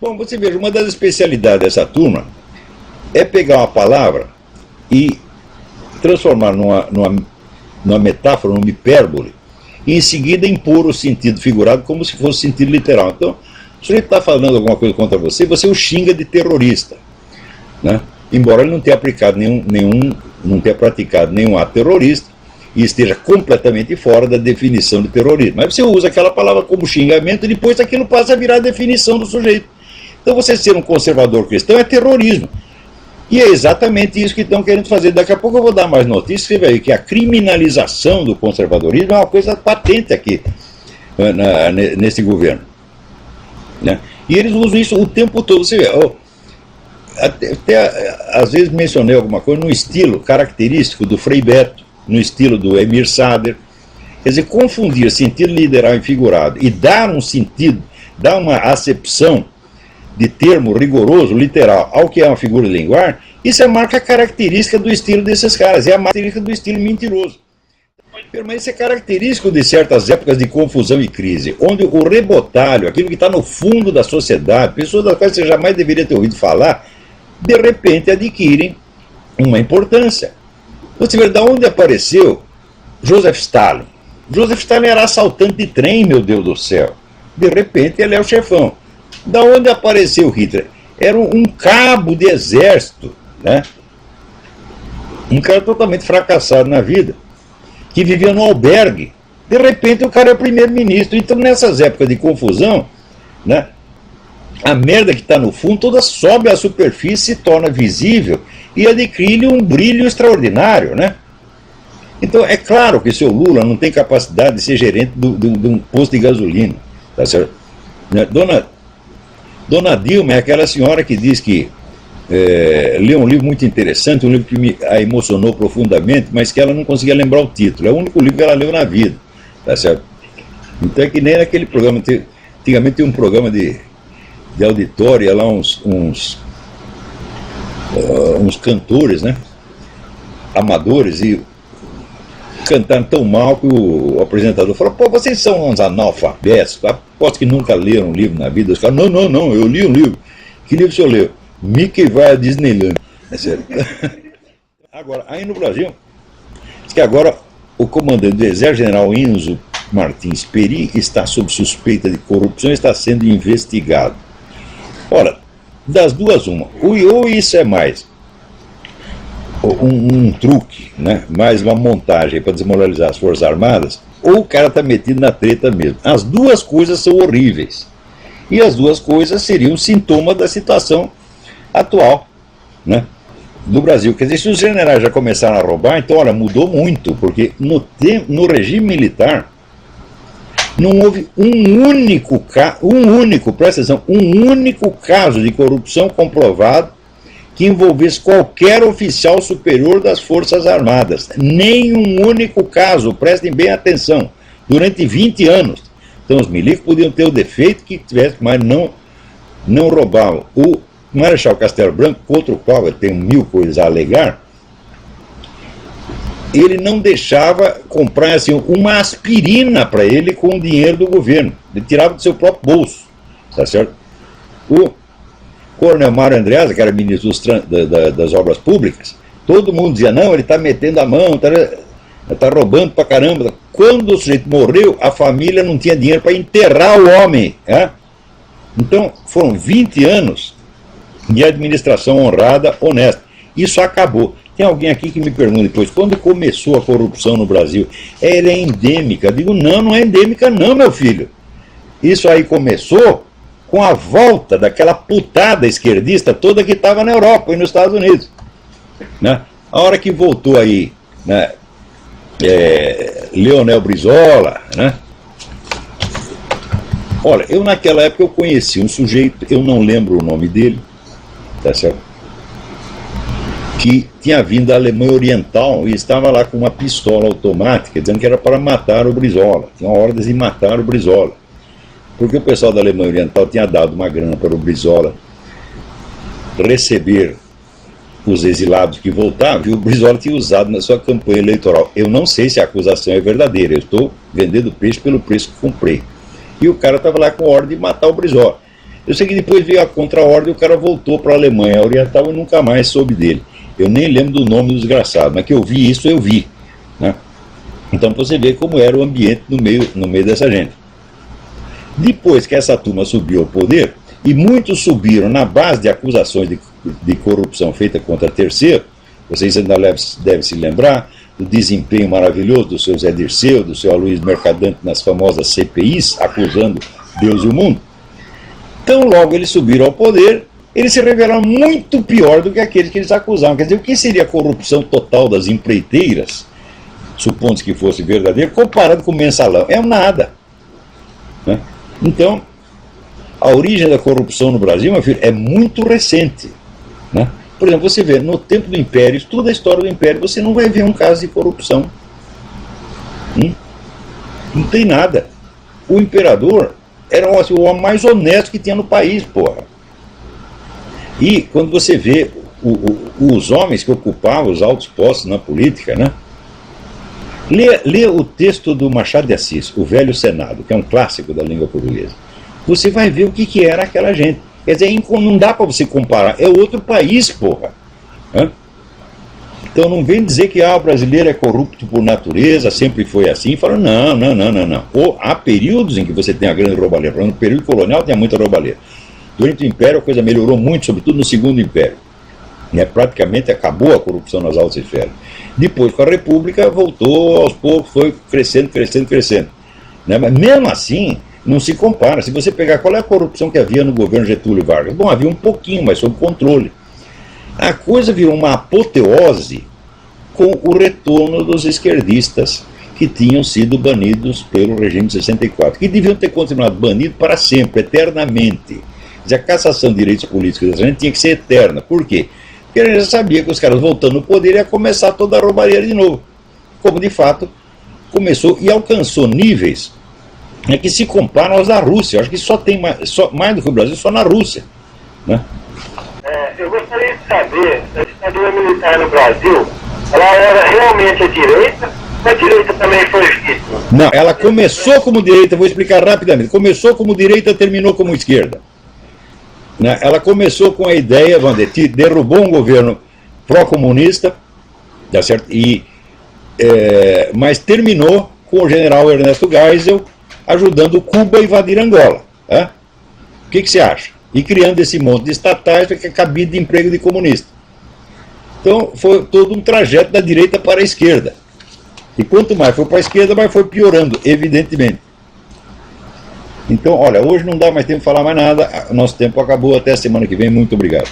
Bom, você veja, uma das especialidades dessa turma é pegar uma palavra e transformar numa metáfora, numa hipérbole, e em seguida impor o sentido figurado como se fosse sentido literal. Então, o sujeito está falando alguma coisa contra você, você o xinga de terrorista, né? Embora ele não tenha aplicado não tenha praticado nenhum ato terrorista e esteja completamente fora da definição de terrorismo. Mas você usa aquela palavra como xingamento e depois aquilo passa a virar a definição do sujeito. Então você ser um conservador cristão é terrorismo. E é exatamente isso que estão querendo fazer. Daqui a pouco eu vou dar mais notícias, você vai ver que a criminalização do conservadorismo é uma coisa patente aqui, nesse governo, né? E eles usam isso o tempo todo. Você vê, até às vezes mencionei alguma coisa no estilo característico do Frei Beto, no estilo do Emir Sader. Quer dizer, confundir sentido literal e figurado e dar um sentido, dar uma acepção de termo rigoroso, literal, ao que é uma figura de linguagem, isso é a marca característica do estilo desses caras, é a marca característica do estilo mentiroso. Mas isso é característico de certas épocas de confusão e crise, onde o rebotalho, aquilo que está no fundo da sociedade, pessoas das quais você jamais deveria ter ouvido falar, de repente adquirem uma importância. Você vê de onde apareceu Joseph Stalin. Joseph Stalin era assaltante de trem, meu Deus do céu. De repente ele é o chefão. Da onde apareceu Hitler? Era um cabo de exército, né? Um cara totalmente fracassado na vida, que vivia no albergue. De repente o cara é primeiro-ministro. Então nessas épocas de confusão, né, a merda que está no fundo toda sobe à superfície, se torna visível e adquire um brilho extraordinário, né? Então é claro que o seu Lula não tem capacidade de ser gerente de um posto de gasolina, tá certo? Dona Dilma é aquela senhora que diz que leu um livro muito interessante, um livro que a emocionou profundamente, mas que ela não conseguia lembrar o título. É o único livro que ela leu na vida, tá certo? Então é que nem naquele programa, antigamente tinha um programa de auditório, ia lá uns cantores, né, amadores, e cantaram tão mal que o apresentador falou: pô, vocês são uns analfabetos, aposto que nunca leram um livro na vida. Os caras: não, eu li um livro. Que livro o senhor leu? Mickey vai à Disneyland. É sério. Agora, aí no Brasil, diz que agora o comandante do Exército, general Enzo Martins Peri, está sob suspeita de corrupção e está sendo investigado. Ora, das duas uma, ou isso é mais um truque, né, mais uma montagem para desmoralizar as Forças Armadas, ou o cara está metido na treta mesmo. As duas coisas são horríveis. E as duas coisas seriam sintoma da situação atual, né, do Brasil. Quer dizer, se os generais já começaram a roubar, então, olha, mudou muito, porque no regime militar não houve um único caso de corrupção comprovado que envolvesse qualquer oficial superior das Forças Armadas. Nem um único caso, prestem bem atenção, durante 20 anos. Então os milicos podiam ter o defeito que tivesse, mas não roubavam. O Marechal Castelo Branco, contra o qual eu tenho mil coisas a alegar, ele não deixava comprar assim, uma aspirina para ele com o dinheiro do governo. Ele tirava do seu próprio bolso, tá certo? O Coronel Mário Andreasa, que era ministro das Obras Públicas, todo mundo dizia: não, ele está metendo a mão, está roubando pra caramba. Quando o sujeito morreu, a família não tinha dinheiro para enterrar o homem. Então, foram 20 anos de administração honrada, honesta. Isso acabou. Tem alguém aqui que me pergunta depois: quando começou a corrupção no Brasil? Ela é endêmica. Eu digo: não é endêmica não, meu filho. Isso aí começou com a volta daquela putada esquerdista toda que estava na Europa e nos Estados Unidos, né? A hora que voltou aí, né, Leonel Brizola, né? Olha, eu naquela época eu conheci um sujeito, eu não lembro o nome dele, tá certo? Que tinha vindo da Alemanha Oriental e estava lá com uma pistola automática, dizendo que era para matar o Brizola. Tinha ordens de matar o Brizola. Porque o pessoal da Alemanha Oriental tinha dado uma grana para o Brizola receber os exilados que voltavam, e o Brizola tinha usado na sua campanha eleitoral. Eu não sei se a acusação é verdadeira, eu estou vendendo peixe pelo preço que comprei. E o cara estava lá com ordem de matar o Brizola. Eu sei que depois veio a contra-ordem e o cara voltou para a Alemanha Oriental e nunca mais soube dele. Eu nem lembro do nome do desgraçado, mas que eu vi isso, eu vi. Né? Então você vê como era o ambiente no meio dessa gente. Depois que essa turma subiu ao poder, e muitos subiram na base de acusações de corrupção feita contra terceiro, vocês ainda devem se lembrar do desempenho maravilhoso do seu Zé Dirceu, do seu Aloysio Mercadante nas famosas CPIs, acusando Deus e o mundo. Então logo eles subiram ao poder, eles se revelaram muito pior do que aqueles que eles acusavam. Quer dizer, o que seria a corrupção total das empreiteiras, supondo que fosse verdadeiro, comparado com o mensalão? É nada. Né? Então, a origem da corrupção no Brasil, meu filho, é muito recente. Né? Por exemplo, você vê, no tempo do Império, toda a história do Império, você não vai ver um caso de corrupção. Não tem nada. O imperador era o homem mais honesto que tinha no país, porra. E quando você vê os homens que ocupavam os altos postos na política, né? Lê o texto do Machado de Assis, O Velho Senado, que é um clássico da língua portuguesa. Você vai ver o que era aquela gente. Quer dizer, não dá para você comparar. É outro país, porra. Hã? Então não vem dizer que o brasileiro é corrupto por natureza, sempre foi assim. Fala, não. Ou há períodos em que você tem a grande roubalheira. No período colonial tinha muita roubalheira. Durante o Império a coisa melhorou muito, sobretudo no Segundo Império. Né? Praticamente acabou a corrupção nas altas esferas. Depois, com a República, voltou aos poucos, foi crescendo. Né? Mas mesmo assim, não se compara. Se você pegar qual é a corrupção que havia no governo Getúlio Vargas, bom, havia um pouquinho, mas sob controle. A coisa virou uma apoteose com o retorno dos esquerdistas que tinham sido banidos pelo regime de 64, que deviam ter continuado banidos para sempre, eternamente. A cassação de direitos políticos dessa gente tinha que ser eterna. Por quê? Porque a gente já sabia que os caras voltando no poder ia começar toda a roubalheira de novo. Como de fato começou e alcançou níveis que se comparam aos da Rússia. Eu acho que só tem mais do que o Brasil, só na Rússia. Né? Eu gostaria de saber, a ditadura militar no Brasil, ela era realmente a direita? Ou a direita também foi vítima? Não, ela começou como direita, vou explicar rapidamente. Começou como direita, terminou como esquerda. Né? Ela começou com a ideia, derrubou um governo pró-comunista, tá certo? Mas terminou com o general Ernesto Geisel ajudando Cuba a invadir Angola. Tá? O que você acha? E criando esse monte de estatais que é cabide de emprego de comunista. Então foi todo um trajeto da direita para a esquerda. E quanto mais foi para a esquerda, mais foi piorando, evidentemente. Então, olha, hoje não dá mais tempo de falar mais nada, nosso tempo acabou, até a semana que vem, muito obrigado.